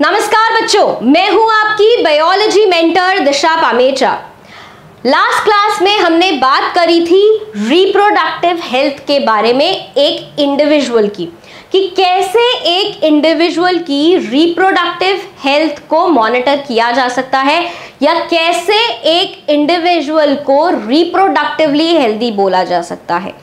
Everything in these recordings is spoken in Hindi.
नमस्कार बच्चों, मैं हूं आपकी बायोलॉजी मेंटर दिशा पामेचा। लास्ट क्लास में हमने बात करी थी रिप्रोडक्टिव हेल्थ के बारे में एक इंडिविजुअल की, कि कैसे एक इंडिविजुअल की रिप्रोडक्टिव हेल्थ को मॉनिटर किया जा सकता है या कैसे एक इंडिविजुअल को रिप्रोडक्टिवली हेल्दी बोला जा सकता है।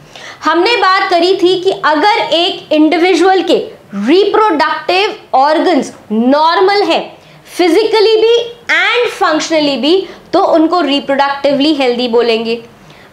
हमने बात करी थी कि अगर एक इंडिविजुअल के रिप्रोडक्टिव ऑर्गन्स नॉर्मल है फिजिकली भी एंड फंक्शनली भी, तो उनको रिप्रोडक्टिवली हेल्दी बोलेंगे।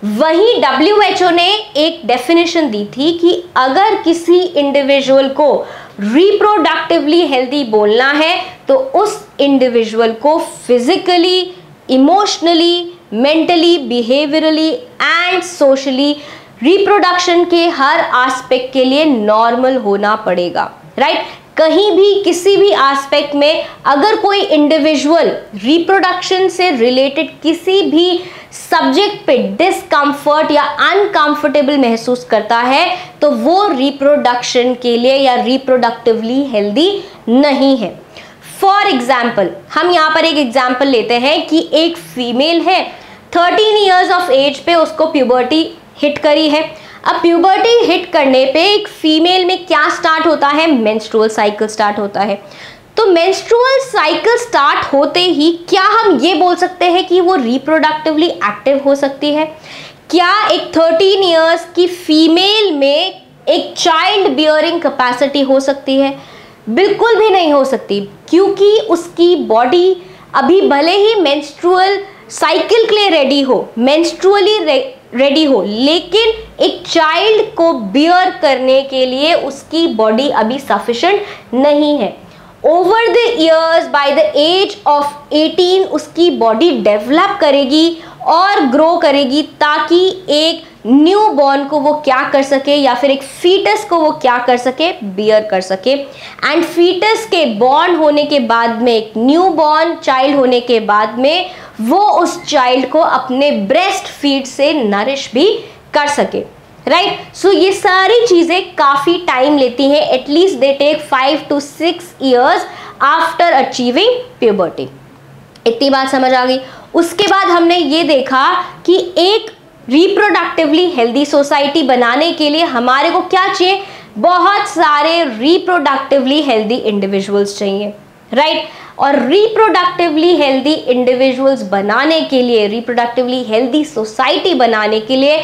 वहीं WHO ने एक डेफिनेशन दी थी कि अगर किसी इंडिविजुअल को रिप्रोडक्टिवली हेल्दी बोलना है तो उस इंडिविजुअल को physically, emotionally, mentally, behaviourally and socially reproduction के हर एस्पेक्ट के लिए नॉर्मल होना पड़ेगा, राइट। कहीं भी किसी भी एस्पेक्ट में अगर कोई इंडिविजुअल रिप्रोडक्शन से रिलेटेड किसी भी सब्जेक्ट पे डिस्कम्फर्ट या अनकंफर्टेबल महसूस करता है तो वो रिप्रोडक्शन के लिए या रिप्रोडक्टिवली हेल्दी नहीं है। फॉर एग्जाम्पल, हम यहाँ पर एक एग्जाम्पल लेते हैं कि एक फीमेल है, 13 ईयर्स ऑफ एज पे उसको प्यूबर्टी हिट करी है। अब प्यूबर्टी हिट करने पे एक फीमेल में क्या स्टार्ट होता है? मेंस्ट्रुअल साइकिल स्टार्ट होता है। तो मेंस्ट्रुअल साइकिल स्टार्ट होते ही क्या हम ये बोल सकते हैं कि वो रिप्रोडक्टिवली एक्टिव हो सकती है? क्या एक 13 ईयर्स की फीमेल में एक चाइल्ड बियरिंग कैपेसिटी हो सकती है? बिल्कुल भी नहीं हो सकती, क्योंकि उसकी बॉडी अभी भले ही मेंस्ट्रुअल साइकिल के लिए रेडी हो, मेंस्ट्रुअली रेडी हो, लेकिन एक चाइल्ड को बियर करने के लिए उसकी बॉडी अभी सफिशिएंट नहीं है। Over the years, by the age of 18 उसकी बॉडी डेवलप करेगी और ग्रो करेगी ताकि एक न्यू बॉर्न को वो क्या कर सके या फिर एक फीटस को वो क्या कर सके? बियर कर सके। एंड फीटस के बॉर्न होने के बाद में, एक न्यू बॉर्न चाइल्ड होने के बाद में, वो उस चाइल्ड को अपने ब्रेस्ट फीड से नरिश भी कर सके, राइट। सो ये सारी चीजें काफी टाइम लेती हैं, at least they take 5 to 6 years after achieving puberty. इतनी बात समझ आ गई। उसके बाद हमने ये देखा कि एक रिप्रोडक्टिवली हेल्दी सोसाइटी बनाने के लिए हमारे को क्या चाहिए? बहुत सारे रिप्रोडक्टिवली हेल्दी इंडिविजुअल्स चाहिए, राइट। और रिप्रोडक्टिवली हेल्दी इंडिविजुअल्स बनाने के लिए, रिप्रोडक्टिवली हेल्दी सोसाइटी बनाने के लिए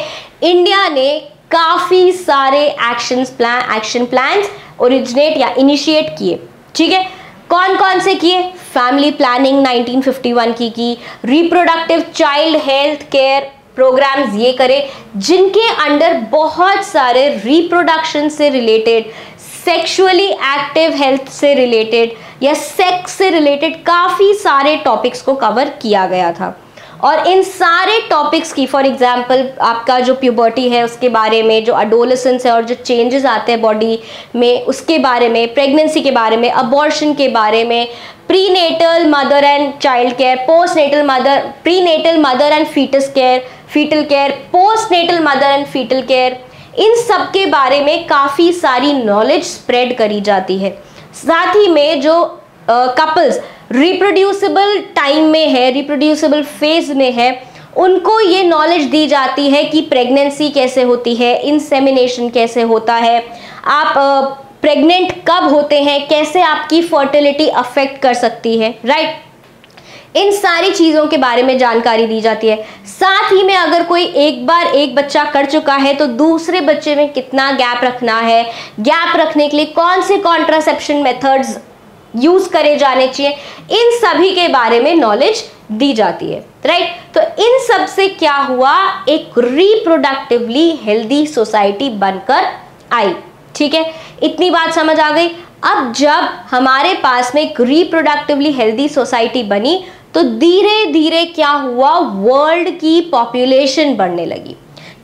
इंडिया ने काफी सारे एक्शन प्लान्स ओरिजिनेट या इनिशिएट किए, ठीक है। कौन कौन से किए? फैमिली प्लानिंग 1951 की reproductive child health care programs ये करे, जिनके अंडर बहुत सारे रिप्रोडक्शन से रिलेटेड, सेक्सुअली एक्टिव हेल्थ से रिलेटेड या सेक्स से रिलेटेड काफ़ी सारे टॉपिक्स को कवर किया गया था। और इन सारे टॉपिक्स की, फॉर एग्जांपल आपका जो प्यूबर्टी है उसके बारे में, जो अडोलेसेंस है और जो चेंजेस आते हैं बॉडी में उसके बारे में, प्रेगनेंसी के बारे में, अबॉर्शन के बारे में, prenatal mother and child care, prenatal mother and foetal care, postnatal mother and foetal care, इन सब के बारे में काफ़ी सारी नॉलेज स्प्रेड करी जाती है। साथ ही में जो कपल्स रिप्रोड्यूसिबल टाइम में है, रिप्रोड्यूसिबल फेज में है, उनको ये नॉलेज दी जाती है कि प्रेगनेंसी कैसे होती है, इंसेमिनेशन कैसे होता है, आप प्रेग्नेंट कब होते हैं, कैसे आपकी फर्टिलिटी अफेक्ट कर सकती है, राइट। इन सारी चीज़ों के बारे में जानकारी दी जाती है। साथ ही में अगर कोई एक बार एक बच्चा कर चुका है तो दूसरे बच्चे में कितना गैप रखना है, गैप रखने के लिए कौन से कॉन्ट्रासेप्शन मेथड्स यूज करे जाने चाहिए, इन सभी के बारे में नॉलेज दी जाती है, राइट। तो इन सब से क्या हुआ? एक रिप्रोडक्टिवली हेल्दी सोसाइटी बनकर आई, ठीक है। इतनी बात समझ आ गई। अब जब हमारे पास में एक रिप्रोडक्टिवली हेल्दी सोसाइटी बनी तो धीरे धीरे क्या हुआ? वर्ल्ड की पॉपुलेशन बढ़ने लगी।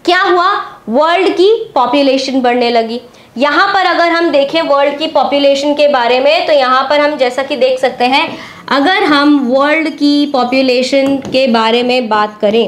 क्या हुआ? वर्ल्ड की पॉपुलेशन बढ़ने लगी। यहाँ पर अगर हम देखें वर्ल्ड की पॉपुलेशन के बारे में, तो यहाँ पर हम जैसा कि देख सकते हैं, अगर हम वर्ल्ड की पॉपुलेशन के बारे में बात करें,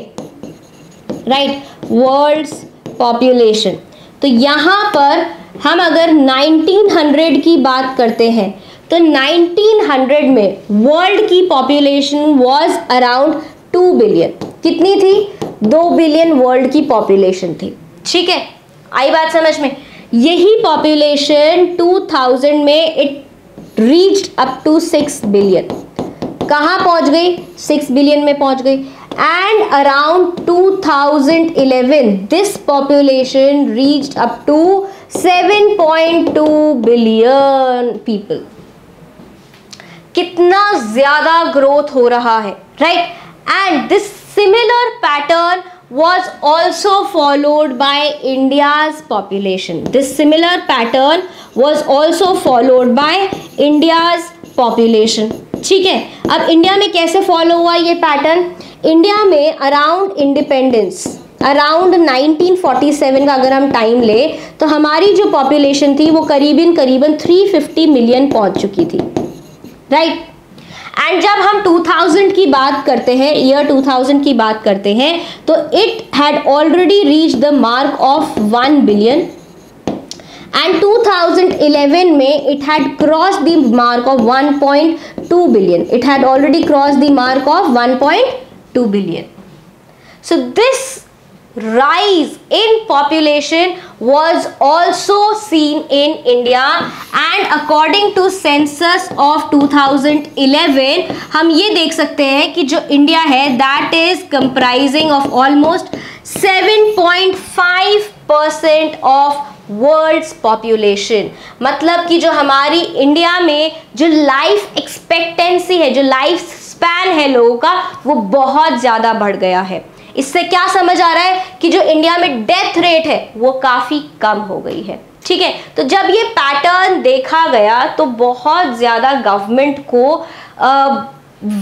राइट, वर्ल्ड्स पॉपुलेशन, तो यहाँ पर हम अगर 1900 की बात करते हैं तो 1900 में वर्ल्ड की पॉपुलेशन वाज अराउंड 2 बिलियन। कितनी थी? 2 बिलियन वर्ल्ड की पॉपुलेशन थी। ठीक है, आई बात समझ में? यही पॉपुलेशन 2000 में it reached up to 6 billion. कहाँ पहुंच गई? 6 बिलियन में पहुंच गई। And around 2011 this population reached up to 7.2 billion people. कितना ज्यादा ग्रोथ हो रहा है, right? And this similar pattern was also followed by India's population. This similar pattern was also followed by India's population. ठीक है, अब इंडिया में कैसे फॉलो हुआ ये पैटर्न? इंडिया में अराउंड इंडिपेंडेंस, अराउंड 1947 का अगर हम टाइम ले तो हमारी जो पॉपुलेशन थी वो करीबन 350 मिलियन पहुंच चुकी थी, राइट? एंड जब हम 2000 की बात करते हैं, ईयर 2000 की बात करते हैं, तो it had already reach the mark of 1 billion and 2011 में it had cross the mark of 1.2 billion. It had already cross the mark of 1.2 billion. So this rise in population was also seen in India and according to census of 2011 हम ये देख सकते हैं कि जो इंडिया है that is comprising of almost 7.5% of world's population. मतलब कि जो हमारी इंडिया में जो लाइफ एक्सपेक्टेंसी है, जो लाइफ स्पैन है लोगों का, वो बहुत ज़्यादा बढ़ गया है। इससे क्या समझ आ रहा है कि जो इंडिया में डेथ रेट है वो काफ़ी कम हो गई है। ठीक है, तो जब ये पैटर्न देखा गया तो बहुत ज़्यादा गवर्नमेंट को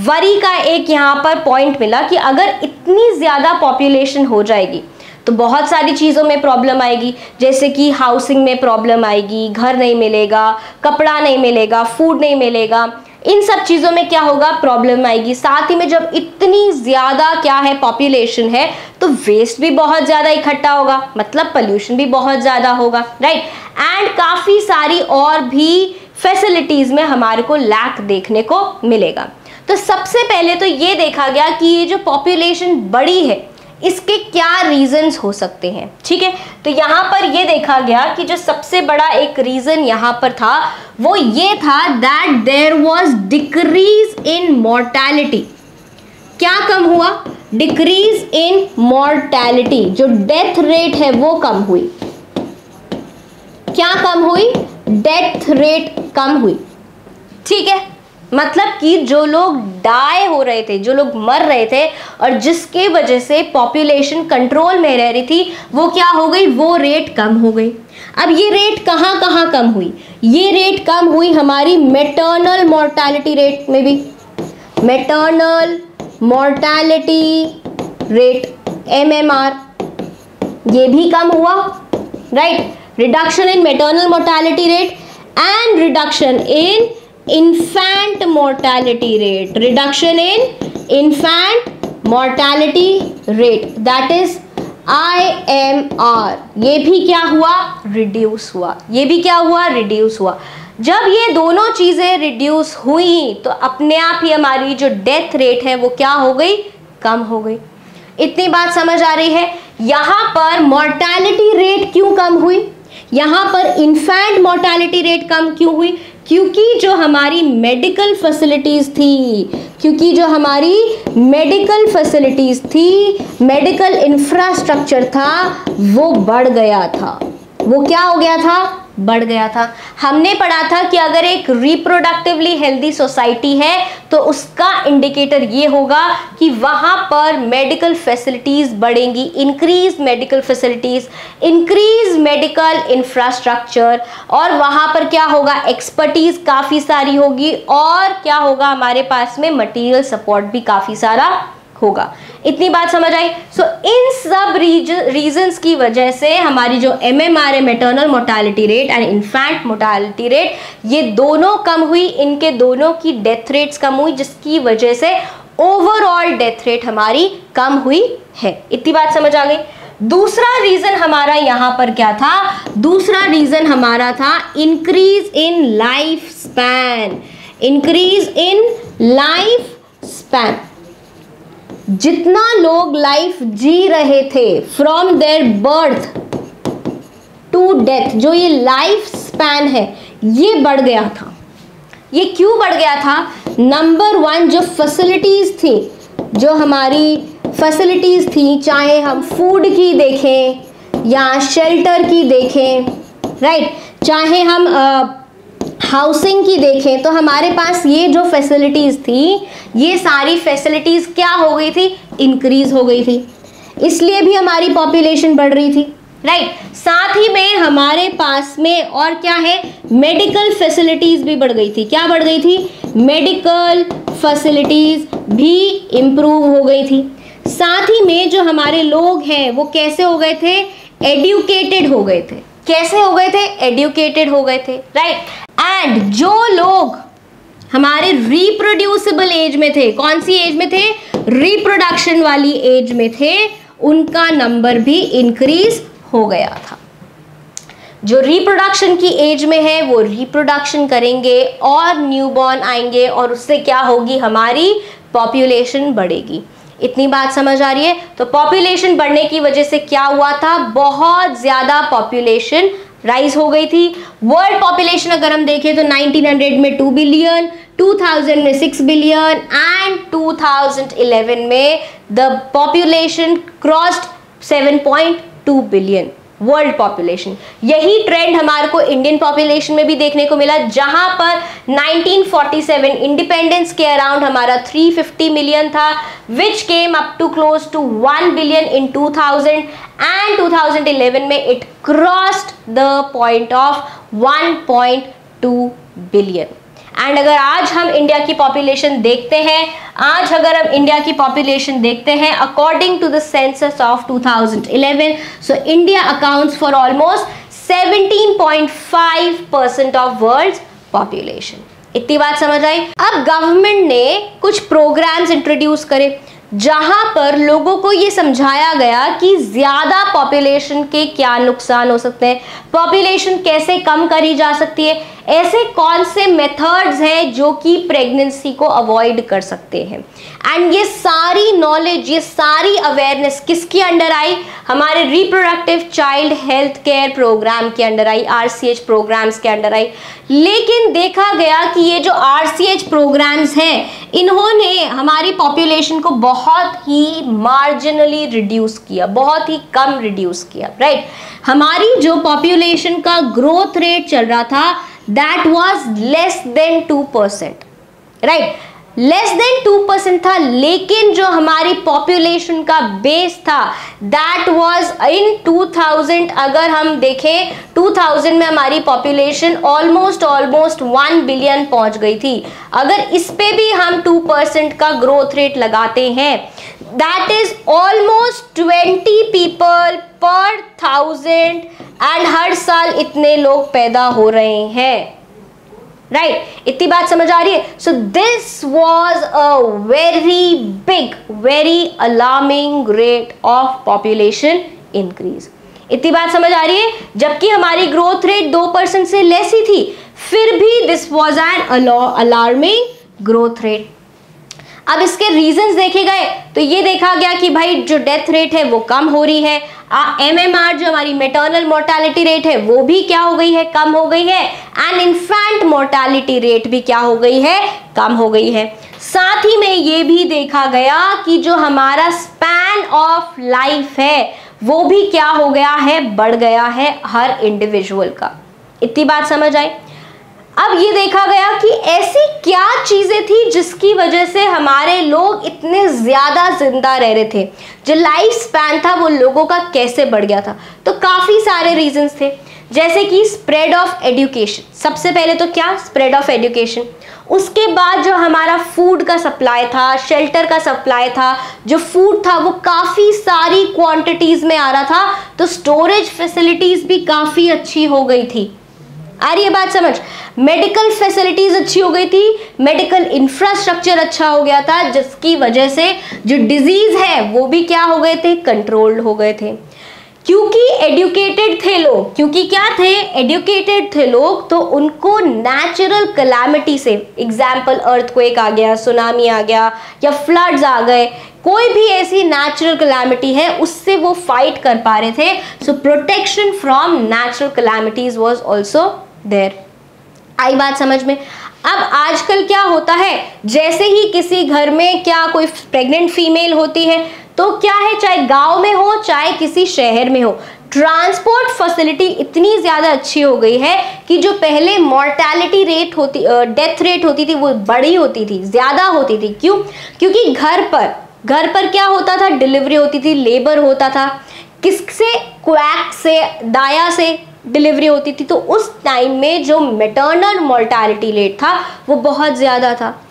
वरी का एक यहाँ पर पॉइंट मिला कि अगर इतनी ज़्यादा पॉपुलेशन हो जाएगी तो बहुत सारी चीज़ों में प्रॉब्लम आएगी, जैसे कि हाउसिंग में प्रॉब्लम आएगी, घर नहीं मिलेगा, कपड़ा नहीं मिलेगा, फूड नहीं मिलेगा, इन सब चीज़ों में क्या होगा? प्रॉब्लम आएगी। साथ ही में जब इतनी ज़्यादा क्या है पॉपुलेशन है तो वेस्ट भी बहुत ज़्यादा इकट्ठा होगा, मतलब पोल्यूशन भी बहुत ज़्यादा होगा, राइट? एंड काफ़ी सारी और भी फैसिलिटीज़ में हमारे को लैक देखने को मिलेगा। तो सबसे पहले तो ये देखा गया कि ये जो पॉपुलेशन बढ़ी है इसके क्या रीजंस हो सकते हैं। ठीक है, तो यहाँ पर ये देखा गया कि जो सबसे बड़ा एक रीजन यहाँ पर था वो ये था that there was decrease in mortality. क्या कम हुआ? डिक्रीज इन मॉर्टैलिटी, जो डेथ रेट है वो कम हुई। क्या कम हुई? डेथ रेट कम हुई। ठीक है, मतलब कि जो लोग डाई हो रहे थे, जो लोग मर रहे थे और जिसके वजह से पॉपुलेशन कंट्रोल में रह रही थी, वो क्या हो गई? वो रेट कम हो गई। अब ये रेट कहाँ कहाँ कम हुई? ये रेट कम हुई हमारी मैटरनल मॉर्टैलिटी रेट में भी। मैटरनल मॉर्टैलिटी रेट MMR ये भी कम हुआ, right? Reduction in maternal mortality rate and reduction in infant mortality rate, reduction in infant mortality rate, that is IMR, ये भी क्या हुआ? रिड्यूस हुआ। ये भी क्या हुआ? रिड्यूस हुआ। जब ये दोनों चीज़ें रिड्यूस हुई तो अपने आप ही हमारी जो डेथ रेट है वो क्या हो गई? कम हो गई। इतनी बात समझ आ रही है? यहाँ पर मॉर्टैलिटी रेट क्यों कम हुई? यहाँ पर इन्फेंट मॉर्टैलिटी रेट कम क्यों हुई? क्योंकि जो हमारी मेडिकल फैसिलिटीज़ थी, मेडिकल इंफ्रास्ट्रक्चर था, वो बढ़ गया था। वो क्या हो गया था? बढ़ गया था। हमने पढ़ा था कि अगर एक रिप्रोडक्टिवली हेल्दी सोसाइटी है तो उसका इंडिकेटर ये होगा कि वहाँ पर मेडिकल फैसिलिटीज़ बढ़ेंगी, increase medical facilities, increase medical infrastructure, और वहाँ पर क्या होगा? एक्सपर्टीज़ काफ़ी सारी होगी और क्या होगा? हमारे पास में मटीरियल सपोर्ट भी काफ़ी सारा होगा। इतनी बात समझ आई? सो इन सब रीजंस की वजह से हमारी जो MMR है, maternal mortality rate and infant mortality rate, ये दोनों कम हुई। इनके दोनों की डेथ रेट्स कम हुई, जिसकी वजह से ओवरऑल डेथ रेट हमारी कम हुई है। इतनी बात समझ आ गई? दूसरा रीजन हमारा यहां पर क्या था? दूसरा रीजन हमारा था increase in life span. Increase in life span, जितना लोग लाइफ जी रहे थे from their birth to death, जो ये लाइफ स्पैन है ये बढ़ गया था। ये क्यों बढ़ गया था? नंबर वन, जो फैसिलिटीज थी, जो हमारी फैसिलिटीज थी, चाहे हम फूड की देखें या शेल्टर की देखें, राइट, चाहे हम हाउसिंग की देखें, तो हमारे पास ये जो फैसिलिटीज थी, ये सारी फैसिलिटीज क्या हो गई थी? इंक्रीज हो गई थी। इसलिए भी हमारी पॉपुलेशन बढ़ रही थी, राइट। साथ ही में हमारे पास में और क्या है? मेडिकल फैसिलिटीज भी बढ़ गई थी। क्या बढ़ गई थी? मेडिकल फैसिलिटीज भी इंप्रूव हो गई थी। साथ ही में जो हमारे लोग हैं वो कैसे हो गए थे? एडुकेटेड हो गए थे। कैसे हो गए थे? एडुकेटेड हो गए थे, राइट। एंड जो लोग हमारे रिप्रोड्यूसिबल एज में थे, कौन सी एज में थे? रिप्रोडक्शन वाली एज में थे, उनका नंबर भी इंक्रीज हो गया था। जो रिप्रोडक्शन की एज में है वो रिप्रोडक्शन करेंगे और न्यूबॉर्न आएंगे और उससे क्या होगी? हमारी पॉपुलेशन बढ़ेगी। इतनी बात समझ आ रही है? तो पॉपुलेशन बढ़ने की वजह से क्या हुआ था? बहुत ज्यादा पॉपुलेशन राइज हो गई थी। वर्ल्ड पॉपुलेशन अगर हम देखें तो 1900 में 2 बिलियन, 2000 में 6 बिलियन एंड 2011 में the population crossed 7.2 billion world population. यही ट्रेंड हमारे को इंडियन पॉपुलेशन में भी देखने को मिला, जहां पर 1947 इंडिपेंडेंस के अराउंड हमारा 350 मिलियन था, which came up to close to 1 billion in 2000 and 2011 में it crossed the point of 1.2 billion. And अगर आज हम इंडिया की पॉपुलेशन देखते हैं, according to the census of 2011, so India accounts for almost 17.5% of world population. इतनी बात समझ आई? अब गवर्नमेंट ने कुछ प्रोग्राम्स इंट्रोड्यूस करे जहां पर लोगों को ये समझाया गया कि ज्यादा पॉपुलेशन के क्या नुकसान हो सकते हैं, पॉपुलेशन कैसे कम करी जा सकती है, ऐसे कौन से मेथड्स हैं जो कि प्रेगनेंसी को अवॉइड कर सकते हैं। एंड ये सारी नॉलेज, ये सारी अवेयरनेस किसके अंडर आई? हमारे reproductive child health care program के अंडर आई, RCH प्रोग्राम्स के अंडर आई। लेकिन देखा गया कि ये जो RCH प्रोग्राम्स हैं, इन्होंने हमारी पॉपुलेशन को बहुत ही मार्जिनली रिड्यूस किया, बहुत ही कम रिड्यूस किया, राइट। हमारी जो पॉपुलेशन का ग्रोथ रेट चल रहा था that was less than 2%, right, less than 2% था। लेकिन जो हमारी पॉपुलेशन का बेस था दैट वाज इन 2000, अगर हम देखें 2000 में हमारी पॉपुलेशन ऑलमोस्ट 1 बिलियन पहुंच गई थी। अगर इस पे भी हम 2% का ग्रोथ रेट लगाते हैं, दैट इज ऑलमोस्ट 20 पीपल पर 1000 एंड हर साल इतने लोग पैदा हो रहे हैं, राइट। इतनी बात समझ आ रही है? So this was a very big, very alarming rate of population increase. इतनी बात समझ आ रही है? जबकि हमारी ग्रोथ रेट 2% से लेस ही थी, फिर भी this was an alarming growth rate. अब इसके रीजंस देखे गए तो ये देखा गया कि भाई जो डेथ रेट है वो कम हो रही है, MMR जो हमारी मैटरनल मोर्टालिटी रेट है वो भी क्या हो गई है? कम हो गई है। एंड इन्फेंट मोर्टालिटी रेट भी क्या हो गई है? कम हो गई है। साथ ही में ये भी देखा गया कि जो हमारा स्पैन ऑफ लाइफ है वो भी क्या हो गया है? बढ़ गया है हर इंडिविजुअल का। इतनी बात समझ आई? अब ये देखा गया कि ऐसी क्या चीजें थी जिसकी वजह से हमारे लोग इतने ज्यादा जिंदा रह रहे थे, जो लाइफ स्पैन था वो लोगों का कैसे बढ़ गया था। तो काफी सारे रीजंस थे, जैसे कि स्प्रेड ऑफ एजुकेशन। सबसे पहले तो क्या? Spread of education. उसके बाद जो हमारा फूड का सप्लाई था, शेल्टर का सप्लाई था, जो फूड था वो काफी सारी क्वांटिटीज में आ रहा था, तो स्टोरेज फैसिलिटीज भी काफी अच्छी हो गई थी। आ रही है बात समझ? मेडिकल फैसिलिटीज अच्छी हो गई थी, मेडिकल इंफ्रास्ट्रक्चर अच्छा हो गया था, जिसकी वजह से जो डिजीज है वो भी क्या हो गए थे? कंट्रोल्ड हो गए थे। क्योंकि एडुकेटेड थे लोग, क्योंकि क्या थे, एडुकेटेड थे लोग, तो उनको नेचुरल कैलामिटी से, एग्जाम्पल अर्थक्वेक आ गया, सुनामी आ गया या फ्लड्स आ गए, कोई भी ऐसी नेचुरल कैलामिटी है उससे वो फाइट कर पा रहे थे. So protection from natural calamities was also there. आई बात समझ में. अब आजकल क्या होता है, जैसे ही किसी घर में क्या कोई प्रेग्नेंट फीमेल होती है तो क्या है, चाहे गांव में हो चाहे किसी शहर में हो, ट्रांसपोर्ट फैसिलिटी इतनी ज्यादा अच्छी हो गई है कि जो पहले मॉर्टेलिटी रेट होती, डेथ रेट होती थी, वो बड़ी होती थी, ज्यादा होती थी. क्यों? क्योंकि घर पर क्या होता था, डिलीवरी होती थी, लेबर होता था, किससे, क्वैक से, दाया से डिलीवरी होती थी. तो उस टाइम में जो मैटरनल मॉर्टेलिटी रेट था वो बहुत ज़्यादा था.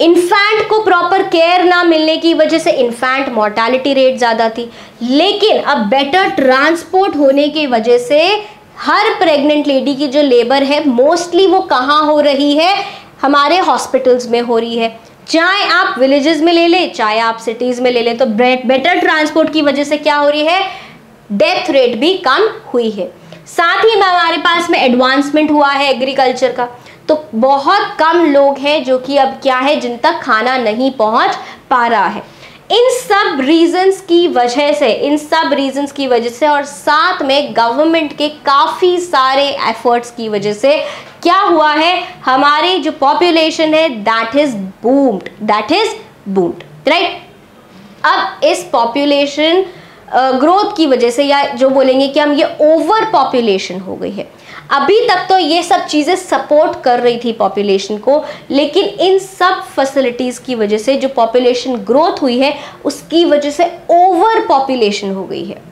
इन्फेंट को प्रॉपर केयर ना मिलने की वजह से इन्फेंट मॉर्टेलिटी रेट ज़्यादा थी. लेकिन अब बेटर ट्रांसपोर्ट होने की वजह से हर प्रेग्नेंट लेडी की जो लेबर है मोस्टली वो कहाँ हो रही है, हमारे हॉस्पिटल्स में हो रही है. चाहे आप विलेजेस में ले लें चाहे आप सिटीज़ में ले लें, तो बेटर ट्रांसपोर्ट की वजह से क्या हो रही है, डेथ रेट भी कम हुई है. साथ ही हमारे पास में एडवांसमेंट हुआ है एग्रीकल्चर का, तो बहुत कम लोग हैं जो कि अब क्या है, जिन तक खाना नहीं पहुंच पा रहा है. इन सब रीजंस की वजह से और साथ में गवर्नमेंट के काफ़ी सारे एफर्ट्स की वजह से क्या हुआ है, हमारी जो पॉपुलेशन है दैट इज बूम्ड, राइट. अब इस पॉपुलेशन ग्रोथ की वजह से, या जो बोलेंगे कि हम ये ओवर पॉपुलेशन हो गई है. अभी तक तो ये सब चीज़ें सपोर्ट कर रही थी पॉपुलेशन को, लेकिन इन सब फैसिलिटीज़ की वजह से जो पॉपुलेशन ग्रोथ हुई है उसकी वजह से ओवर पॉपुलेशन हो गई है.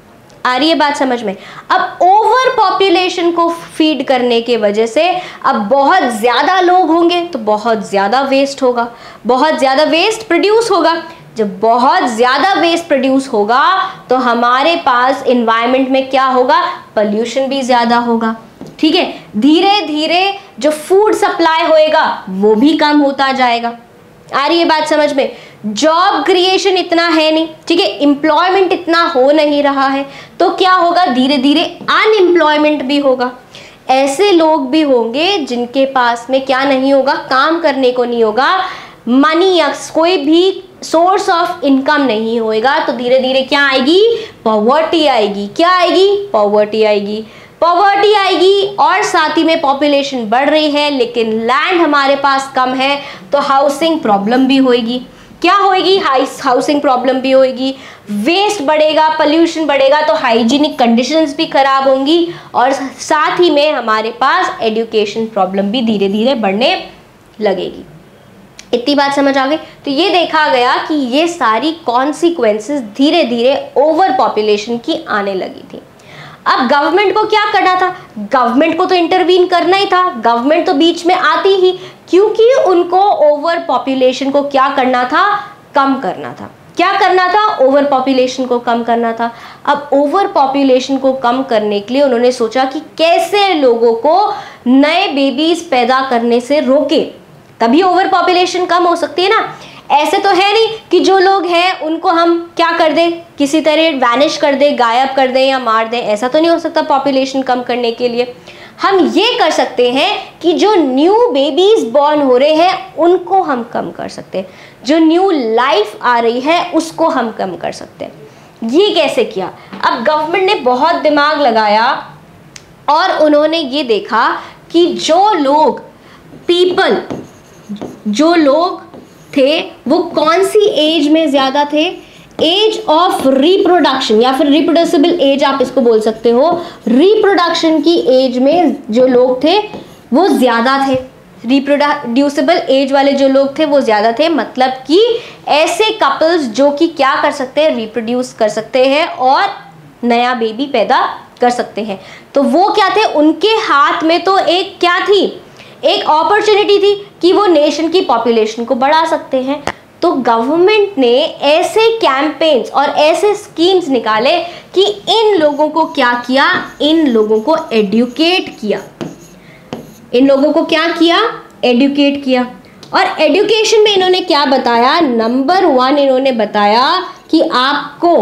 आ रही है बात समझ में. अब ओवर पॉपुलेशन को फीड करने के वजह से अब बहुत ज़्यादा लोग होंगे तो बहुत ज़्यादा वेस्ट होगा, बहुत ज़्यादा वेस्ट प्रोड्यूस होगा. जब बहुत ज़्यादा वेस्ट प्रोड्यूस होगा तो हमारे पास इन्वायरमेंट में क्या होगा, पोल्यूशन भी ज़्यादा होगा. ठीक है, धीरे धीरे जो फूड सप्लाई होएगा वो भी कम होता जाएगा. आ रही है बात समझ में. जॉब क्रिएशन इतना है नहीं, ठीक है, एम्प्लॉयमेंट इतना हो नहीं रहा है, तो क्या होगा, धीरे धीरे अनएम्प्लॉयमेंट भी होगा. ऐसे लोग भी होंगे जिनके पास में क्या नहीं होगा, काम करने को नहीं होगा, मनी या कोई भी सोर्स ऑफ इनकम नहीं होएगा. तो धीरे धीरे क्या आएगी, पॉवर्टी आएगी. क्या आएगी, पॉवर्टी आएगी. पॉवर्टी आएगी और साथ ही में पॉपुलेशन बढ़ रही है लेकिन लैंड हमारे पास कम है, तो हाउसिंग प्रॉब्लम भी होएगी. क्या होएगी, हाउसिंग प्रॉब्लम भी होएगी. वेस्ट बढ़ेगा, पोल्यूशन बढ़ेगा, तो हाइजीनिक कंडीशंस भी खराब होंगी और साथ ही में हमारे पास एजुकेशन प्रॉब्लम भी धीरे धीरे बढ़ने लगेगी. इतनी बात समझ आ गई. तो ये देखा गया कि ये सारी कॉन्सिक्वेंसेस धीरे धीरे ओवर पॉपुलेशन की आने लगी थी. अब गवर्नमेंट को क्या करना था, गवर्नमेंट को तो इंटरवीन करना ही था. गवर्नमेंट तो बीच में आती ही, क्योंकि उनको ओवर पॉपुलेशन को क्या करना था, कम करना था. क्या करना था, ओवर पॉपुलेशन को कम करना था. अब ओवर पॉपुलेशन को कम करने के लिए उन्होंने सोचा कि कैसे लोगों को नए बेबीज पैदा करने से रोके, तभी ओवर पॉपुलेशन कम हो सकती है ना. ऐसे तो है नहीं कि जो लोग हैं उनको हम क्या कर दें, किसी तरह वैनिश कर दें, गायब कर दें या मार दें. ऐसा तो नहीं हो सकता. पॉपुलेशन कम करने के लिए हम ये कर सकते हैं कि जो न्यू बेबीज बॉर्न हो रहे हैं उनको हम कम कर सकते हैं, जो न्यू लाइफ आ रही है उसको हम कम कर सकते हैं. ये कैसे किया, अब गवर्नमेंट ने बहुत दिमाग लगाया और उन्होंने ये देखा कि जो लोग थे वो कौन सी एज में ज़्यादा थे, एज ऑफ रिप्रोडक्शन या फिर रिप्रोड्यूसिबल एज आप इसको बोल सकते हो. रिप्रोडक्शन की एज में जो लोग थे वो ज़्यादा थे, रिप्रोड्यूसिबल एज वाले जो लोग थे वो ज़्यादा थे. मतलब कि ऐसे कपल्स जो कि क्या कर सकते हैं, रिप्रोड्यूस कर सकते हैं और नया बेबी पैदा कर सकते हैं. तो वो क्या थे, उनके हाथ में तो एक क्या थी, एक अपॉर्चुनिटी थी कि वो नेशन की पॉपुलेशन को बढ़ा सकते हैं. तो गवर्नमेंट ने ऐसे कैंपेन्स और ऐसे स्कीम्स निकाले कि इन लोगों को क्या किया, इन लोगों को एडुकेट किया. इन लोगों को क्या किया, एडुकेट किया. और एडुकेशन में इन्होंने क्या बताया, नंबर 1 इन्होंने बताया कि आपको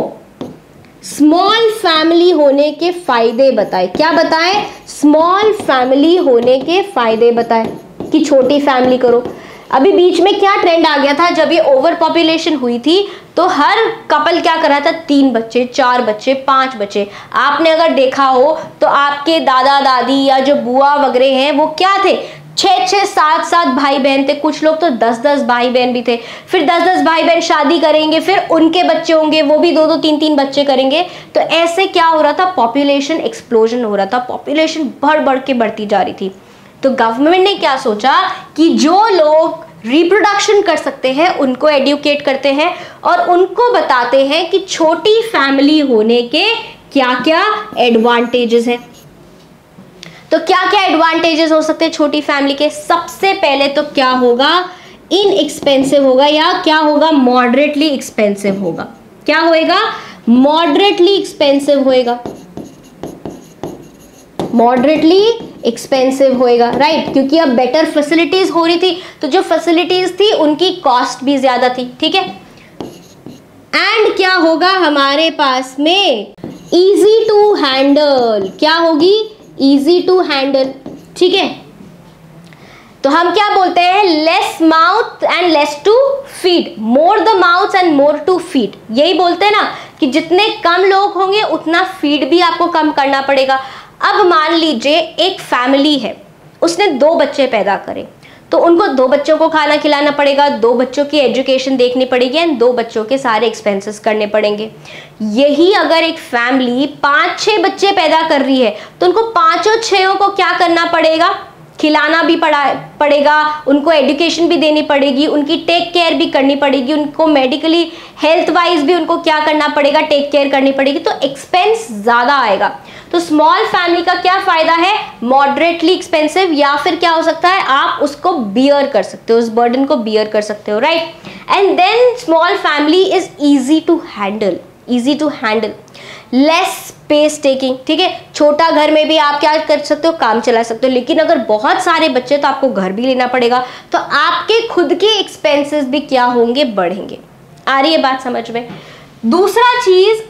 स्मॉल फैमिली होने के फायदे बताए। क्या बताए? स्मॉल फैमिली होने के फायदे बताए कि छोटी फैमिली करो। अभी बीच में क्या ट्रेंड आ गया था, जब ये ओवर पॉपुलेशन हुई थी तो हर कपल क्या कर रहा था, 3 बच्चे, 4 बच्चे, 5 बच्चे। आपने अगर देखा हो तो आपके दादा दादी या जो बुआ वगैरह हैं वो क्या थे, 6-6, 7-7 भाई बहन थे। कुछ लोग तो 10-10 भाई बहन भी थे। फिर 10-10 भाई बहन शादी करेंगे, फिर उनके बच्चे होंगे, वो भी 2-2, 3-3 बच्चे करेंगे। तो ऐसे क्या हो रहा था, पॉपुलेशन एक्सप्लोजन हो रहा था, पॉपुलेशन बढ़ बढ़ के बढ़ती जा रही थी। तो गवर्नमेंट ने क्या सोचा कि जो लोग रिप्रोडक्शन कर सकते हैं उनको एडुकेट करते हैं और उनको बताते हैं कि छोटी फैमिली होने के क्या क्या एडवांटेजेस हैं। तो क्या क्या एडवांटेजेस हो सकते हैं छोटी फैमिली के? सबसे पहले तो क्या होगा, इनएक्सपेंसिव होगा, या क्या होगा, मॉडरेटली एक्सपेंसिव होगा। क्या होएगा? मॉडरेटली एक्सपेंसिव होएगा, मॉडरेटली एक्सपेंसिव होएगा, राइट। क्योंकि अब बेटर फैसिलिटीज हो रही थी, तो जो फैसिलिटीज थी उनकी कॉस्ट भी ज्यादा थी, ठीक है। एंड क्या होगा हमारे पास में, इजी टू हैंडल। क्या होगी? इजी टू हैंडल, ठीक है। तो हम क्या बोलते हैं, less mouth and less to feed, more the mouth and more to feed. यही बोलते हैं ना कि जितने कम लोग होंगे उतना फीड भी आपको कम करना पड़ेगा। अब मान लीजिए एक फैमिली है, उसने 2 बच्चे पैदा करे, तो उनको 2 बच्चों को खाना खिलाना पड़ेगा, 2 बच्चों की एजुकेशन देखनी पड़ेगी एंड 2 बच्चों के सारे एक्सपेंसेस करने पड़ेंगे। यही अगर एक फैमिली 5-6 बच्चे पैदा कर रही है तो उनको 5-6 को क्या करना पड़ेगा, खिलाना भी पड़ेगा, उनको एजुकेशन भी देनी पड़ेगी, उनकी टेक केयर भी करनी पड़ेगी, उनको मेडिकली हेल्थ वाइज भी उनको क्या करना पड़ेगा, टेक केयर करनी पड़ेगी। तो एक्सपेंस ज़्यादा आएगा। तो स्मॉल फैमिली का क्या फ़ायदा है, मॉडरेटली एक्सपेंसिव, या फिर क्या हो सकता है, आप उसको बियर कर सकते हो, उस बर्डन को बियर कर सकते हो, right. And then small family is easy to handle, easy to handle, less space taking, ठीक है। छोटा घर में भी आप क्या कर सकते हो, काम चला सकते हो, लेकिन अगर बहुत सारे बच्चे तो आपको घर भी लेना पड़ेगा, तो आपके खुद के एक्सपेंसेस भी क्या होंगे, बढ़ेंगे। आ रही है बात समझ में? दूसरा चीज,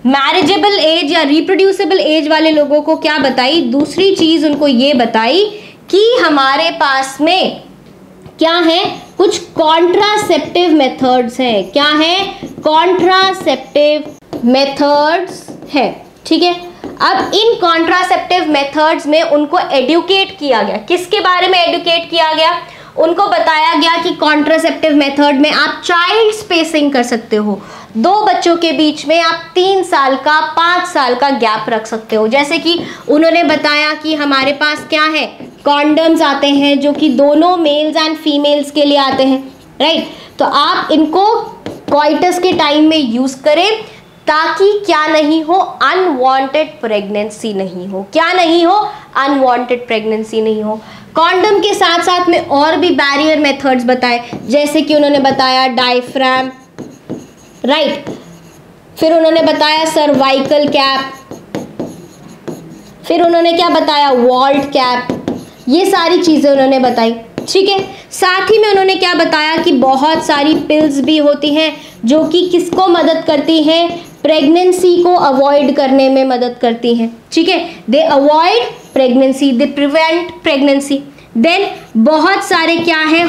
मैरिजेबल एज या रिप्रोड्यूसेबल एज वाले लोगों को क्या बताई, दूसरी चीज उनको ये बताई कि हमारे पास में क्या है, कुछ कॉन्ट्रासेप्टिव मेथड्स हैं। क्या है? कॉन्ट्रासेप्टिव मेथड्स है, ठीक है। अब इन कॉन्ट्रासेप्टिव मेथड्स में उनको एडुकेट किया गया। किसके बारे में एडुकेट किया गया? उनको बताया गया कि कॉन्ट्रासेप्टिव मेथड में आप चाइल्ड स्पेसिंग कर सकते हो, 2 बच्चों के बीच में आप 3 साल का, 5 साल का गैप रख सकते हो। जैसे कि उन्होंने बताया कि हमारे पास क्या है, कॉन्डम्स आते हैं जो कि दोनों मेल्स एंड फीमेल्स के लिए आते हैं, राइट। तो आप इनको कॉइटस के टाइम में यूज करें ताकि क्या नहीं हो, अनवांटेड प्रेगनेंसी नहीं हो। क्या नहीं हो? अनवांटेड प्रेगनेंसी नहीं हो। कॉन्डम के साथ साथ में और भी बैरियर मेथड्स बताए, जैसे कि उन्होंने बताया डायफ्राम, राइट। फिर उन्होंने बताया सर्वाइकल कैप, फिर उन्होंने क्या बताया, वॉल्ट कैप। ये सारी चीजें उन्होंने बताई, ठीक है। साथ ही में उन्होंने क्या बताया कि बहुत सारी पिल्स भी होती हैं जो कि किसको मदद करती हैं, प्रेगनेंसी को अवॉइड करने में मदद करती हैं, ठीक है। They avoid pregnancy, they prevent pregnancy. Then बहुत सारे क्या है,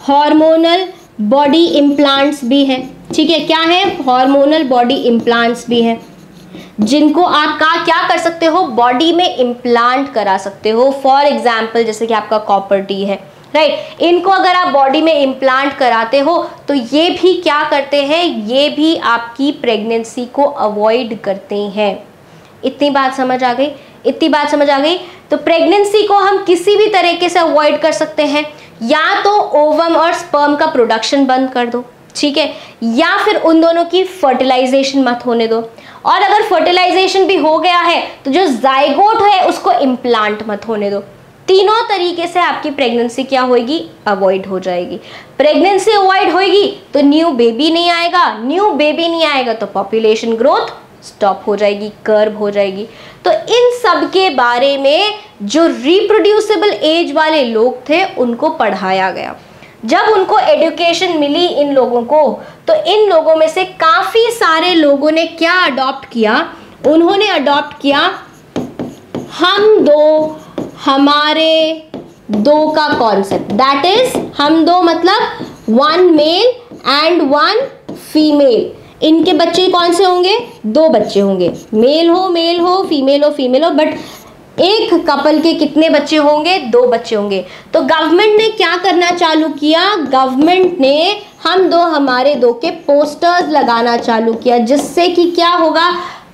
हार्मोनल बॉडी इम्प्लांट्स भी हैं, ठीक है। क्या है? हार्मोनल बॉडी इम्प्लांट्स भी हैं जिनको आप क्या कर सकते हो, बॉडी में इम्प्लांट करा सकते हो। फॉर एग्जाम्पल जैसे कि आपका कॉपर टी है, राइट। इनको अगर आप बॉडी में इम्प्लांट कराते हो तो ये भी क्या करते हैं, ये भी आपकी प्रेगनेंसी को अवॉइड करते हैं। इतनी बात समझ आ गई? इतनी बात समझ आ गई? तो प्रेगनेंसी को हम किसी भी तरीके से अवॉइड कर सकते हैं, या तो ओवम और स्पर्म का प्रोडक्शन बंद कर दो, ठीक है, या फिर उन दोनों की फर्टिलाइजेशन मत होने दो, और अगर फर्टिलाइजेशन भी हो गया है तो जो जाइगोट है उसको इम्प्लांट मत होने दो। तीनों तरीके से आपकी प्रेगनेंसी क्या होगी, अवॉइड हो जाएगी। प्रेगनेंसी अवॉइड होगी तो न्यू बेबी नहीं आएगा, न्यू बेबी नहीं आएगा तो पॉपुलेशन ग्रोथ स्टॉप हो जाएगी, कर्व हो जाएगी। तो इन सब के बारे में जो रिप्रोड्यूसिबल एज वाले लोग थे उनको पढ़ाया गया। जब उनको एजुकेशन मिली इन लोगों को, तो इन लोगों में से काफी सारे लोगों ने क्या अडॉप्ट किया, उन्होंने अडॉप्ट किया हम दो हमारे दो का कॉन्सेप्ट। दैट इज हम दो मतलब one male and one female. इनके बच्चे कौन से होंगे, दो बच्चे होंगे, मेल हो फीमेल हो, बट एक कपल के कितने बच्चे होंगे, दो बच्चे होंगे। तो गवर्नमेंट ने क्या करना चालू किया, गवर्नमेंट ने हम दो हमारे दो के पोस्टर्स लगाना चालू किया, जिससे कि क्या होगा,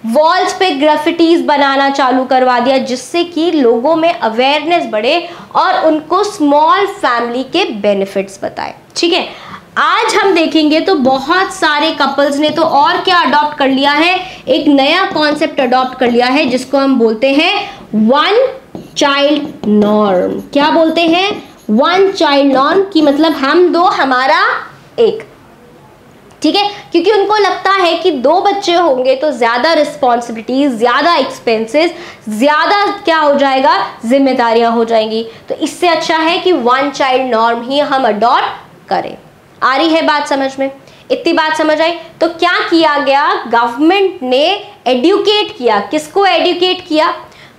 वॉल्स पे ग्राफिटीज बनाना चालू करवा दिया, जिससे कि लोगों में अवेयरनेस बढ़े और उनको स्मॉल फैमिली के बेनिफिट्स बताए। ठीक है, आज हम देखेंगे तो बहुत सारे कपल्स ने तो और क्या अडॉप्ट कर लिया है, एक नया कॉन्सेप्ट अडॉप्ट कर लिया है, जिसको हम बोलते हैं वन चाइल्ड नॉर्म। क्या बोलते हैं, वन चाइल्ड नॉर्म, की मतलब हम दो हमारा एक। ठीक है, क्योंकि उनको लगता है कि दो बच्चे होंगे तो ज्यादा रिस्पॉन्सिबिलिटीज, ज्यादा एक्सपेंसेस, ज्यादा क्या हो जाएगा, जिम्मेदारियां हो जाएंगी। तो इससे अच्छा है कि वन चाइल्ड नॉर्म ही हम अडॉप्ट करें। आ रही है बात समझ में, इतनी बात समझ आई। तो क्या किया गया, गवर्नमेंट ने एडुकेट किया, किसको एडुकेट किया,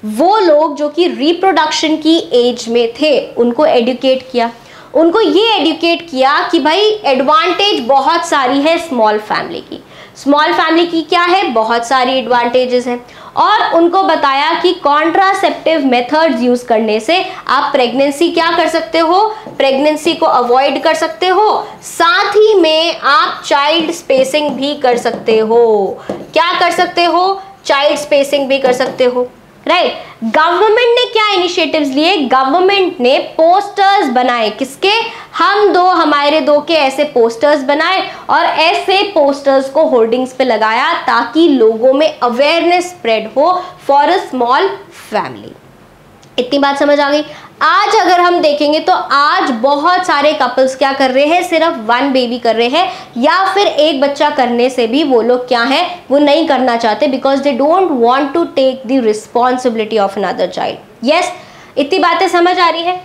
वो लोग जो कि रिप्रोडक्शन की एज में थे उनको एडुकेट किया। उनको ये एडुकेट किया कि भाई एडवांटेज बहुत सारी है स्मॉल फैमिली की, स्मॉल फैमिली की क्या है, बहुत सारी एडवांटेजेस हैं। और उनको बताया कि कॉन्ट्रासेप्टिव मेथड्स यूज करने से आप प्रेगनेंसी क्या कर सकते हो, प्रेगनेंसी को अवॉइड कर सकते हो, साथ ही में आप चाइल्ड स्पेसिंग भी कर सकते हो। क्या कर सकते हो, चाइल्ड स्पेसिंग भी कर सकते हो, राइट। गवर्नमेंट ने क्या इनिशिएटिव्स लिए, गवर्नमेंट ने पोस्टर्स बनाए, किसके, हम दो हमारे दो के ऐसे पोस्टर्स बनाए और ऐसे पोस्टर्स को होर्डिंग्स पे लगाया ताकि लोगों में अवेयरनेस स्प्रेड हो फॉर अ स्मॉल फैमिली। इतनी बात समझ आ गई। आज अगर हम देखेंगे तो आज बहुत सारे कपल्स क्या कर रहे हैं, सिर्फ वन बेबी कर रहे हैं, या फिर एक बच्चा करने से भी वो लोग क्या है, वो नहीं करना चाहते, because they don't want to take the responsibility of another child. Yes, इतनी बातें समझ आ रही है,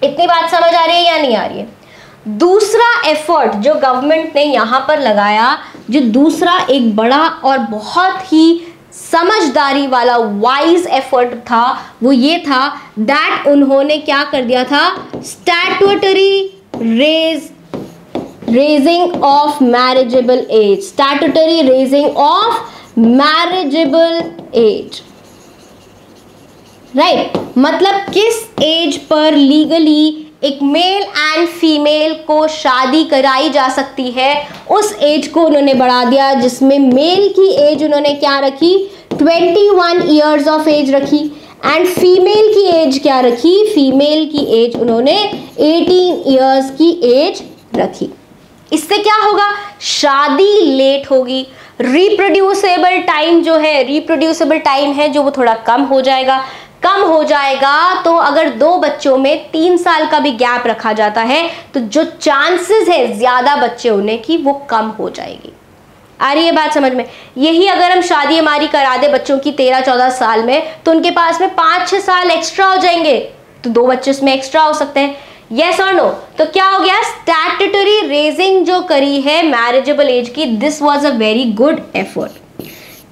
इतनी बात समझ आ रही है या नहीं आ रही है। दूसरा एफर्ट जो गवर्नमेंट ने यहां पर लगाया, जो दूसरा एक बड़ा और बहुत ही समझदारी वाला वाइज एफर्ट था, वो ये था दैट उन्होंने क्या कर दिया था, statutory raising of marriageable age, statutory raising of marriageable age, right. मतलब किस एज पर लीगली एक मेल एंड फीमेल को शादी कराई जा सकती है, उस एज को उन्होंने बढ़ा दिया, जिसमें मेल की एज उन्होंने क्या रखी, 21 ईयर्स ऑफ एज रखी, एंड फीमेल की एज क्या रखी, फीमेल की एज उन्होंने 18 ईयर्स की एज रखी। इससे क्या होगा, शादी लेट होगी, रिप्रोड्यूसेबल टाइम जो है, रिप्रोड्यूसेबल टाइम है जो वो थोड़ा कम हो जाएगा, कम हो जाएगा। तो अगर दो बच्चों में 3 साल का भी गैप रखा जाता है तो जो चांसेस है ज्यादा बच्चे होने की वो कम हो जाएगी। आ रही है बात समझ में। यही अगर हम शादी हमारी करा दे बच्चों की 13-14 साल में, तो उनके पास में 5-6 साल एक्स्ट्रा हो जाएंगे, तो 2 बच्चे उसमें एक्स्ट्रा हो सकते हैं। यस और नो। तो क्या हो गया, स्टैट्यूटरी रेजिंग जो करी है मैरिजेबल एज की, this was a very good effort.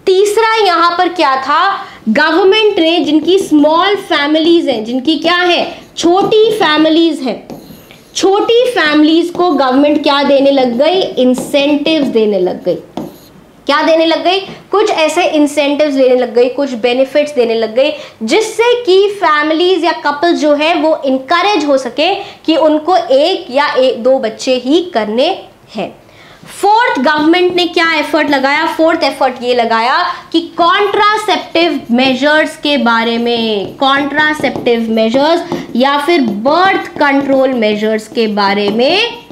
तीसरा यहां पर क्या था, गवर्नमेंट ने जिनकी स्मॉल फैमिलीज हैं, जिनकी क्या है, छोटी फैमिलीज हैं, छोटी फैमिलीज को गवर्नमेंट क्या देने लग गई, इंसेंटिव्स देने लग गई। क्या देने लग गई, कुछ ऐसे इंसेंटिव्स देने लग गई, कुछ बेनिफिट्स देने लग गई, जिससे कि फैमिलीज या कपल जो है वो इनकरेज हो सके कि उनको एक या दो बच्चे ही करने हैं। फोर्थ, गवर्नमेंट ने क्या एफर्ट लगाया, फोर्थ एफर्ट ये लगाया कि कॉन्ट्रासेप्टिव मेजर्स के बारे में, कॉन्ट्रासेप्टिव मेजर्स या फिर बर्थ कंट्रोल मेजर्स के बारे में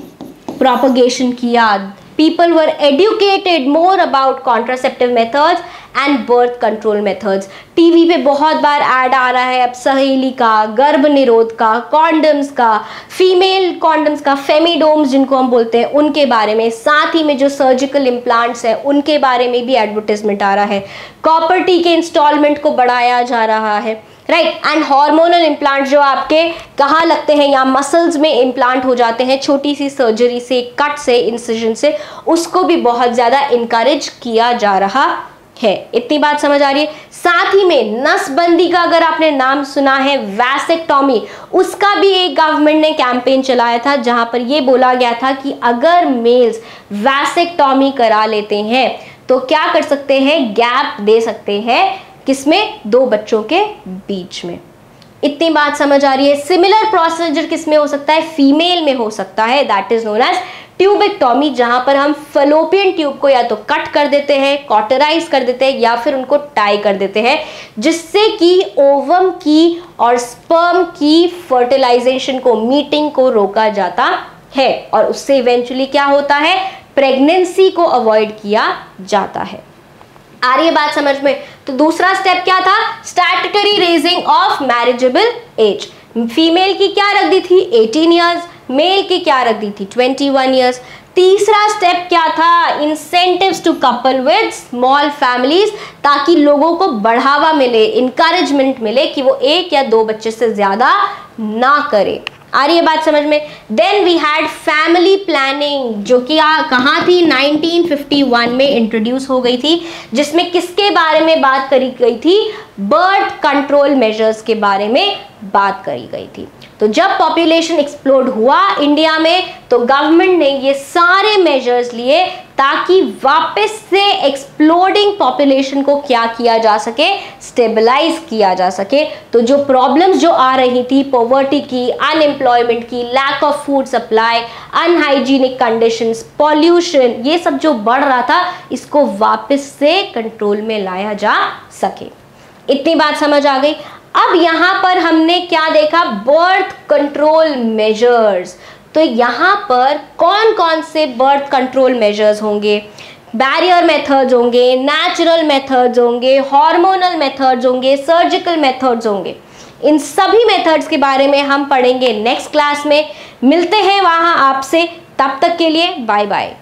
प्रोपगेशन किया। People were educated more about contraceptive methods and birth control methods. TV पे बहुत बार ऐड आ रहा है अब सहेली का, गर्भ निरोध का, कॉन्डम्स का, फीमेल कॉन्डम्स का, फेमिडोम्स जिनको हम बोलते हैं उनके बारे में, साथ ही में जो सर्जिकल इम्प्लांट्स हैं उनके बारे में भी एडवर्टाइजमेंट आ रहा है। कॉपर टी के इंस्टॉलमेंट को बढ़ाया जा रहा है। राइट। एंड हार्मोनल इम्प्लांट जो आपके कहाँ लगते हैं, या मसल्स में इम्प्लांट हो जाते हैं छोटी सी सर्जरी से, कट से, इंसिजन से, उसको भी बहुत ज्यादा इनकरेज किया जा रहा है। इतनी बात समझ आ रही है। साथ ही में नसबंदी का अगर आपने नाम सुना है, वैसेक्टॉमी, उसका भी एक गवर्नमेंट ने कैंपेन चलाया था जहां पर यह बोला गया था कि अगर मेल्स वैसेक्टॉमी करा लेते हैं तो क्या कर सकते हैं, गैप दे सकते हैं, किसमें, 2 बच्चों के बीच में। इतनी बात समझ आ रही है। सिमिलर प्रोसीजर किसमें हो सकता है, फीमेल में हो सकता है, that is known as tubectomy, जहां पर हम फलोपियन ट्यूब को या तो कट कर देते हैं, कॉटराइज कर देते हैं, या फिर उनको टाई कर देते हैं, जिससे कि ओवम की और स्पर्म की फर्टिलाइजेशन को, मीटिंग को रोका जाता है, और उससे इवेंचुअली क्या होता है, प्रेगनेंसी को अवॉइड किया जाता है। आ रही है बात समझ में। तो दूसरा स्टेप क्या था, statutory raising of marriageable age. Female की क्या रख दी थी, 18 ईयर्स, मेल की क्या रख दी थी, 21 ईयर्स। तीसरा स्टेप क्या था, incentives to couple with small families, ताकि लोगों को बढ़ावा मिले, इंकरेजमेंट मिले कि वो 1 या 2 बच्चे से ज्यादा ना करे। आ रही है बात समझ में। Then we had family planning, जो कि कहाँ थी, 1951 में इंट्रोड्यूस हो गई थी, जिसमें किसके बारे में बात करी गई थी, बर्थ कंट्रोल मेजर्स के बारे में बात करी गई थी। तो जब पॉपुलेशन एक्सप्लोड हुआ इंडिया में, तो गवर्नमेंट ने ये सारे मेजर्स लिए ताकि वापस से एक्सप्लोडिंग पॉपुलेशन को क्या किया जा सके, स्टेबलाइज किया जा सके। तो जो प्रॉब्लम्स जो आ रही थी, पॉवर्टी की, अनएम्प्लॉयमेंट की, lack of food supply, unhygienic conditions, pollution, ये सब जो बढ़ रहा था, इसको वापस से कंट्रोल में लाया जा सके। इतनी बात समझ आ गई। अब यहां पर हमने क्या देखा, बर्थ कंट्रोल मेजर्स। तो यहां पर कौन कौन से बर्थ कंट्रोल मेजर्स होंगे, बैरियर मेथड्स होंगे, नेचुरल मेथड्स होंगे, हार्मोनल मेथड्स होंगे, सर्जिकल मेथड्स होंगे। इन सभी मेथड्स के बारे में हम पढ़ेंगे नेक्स्ट क्लास में। मिलते हैं वहां आपसे, तब तक के लिए बाय बाय।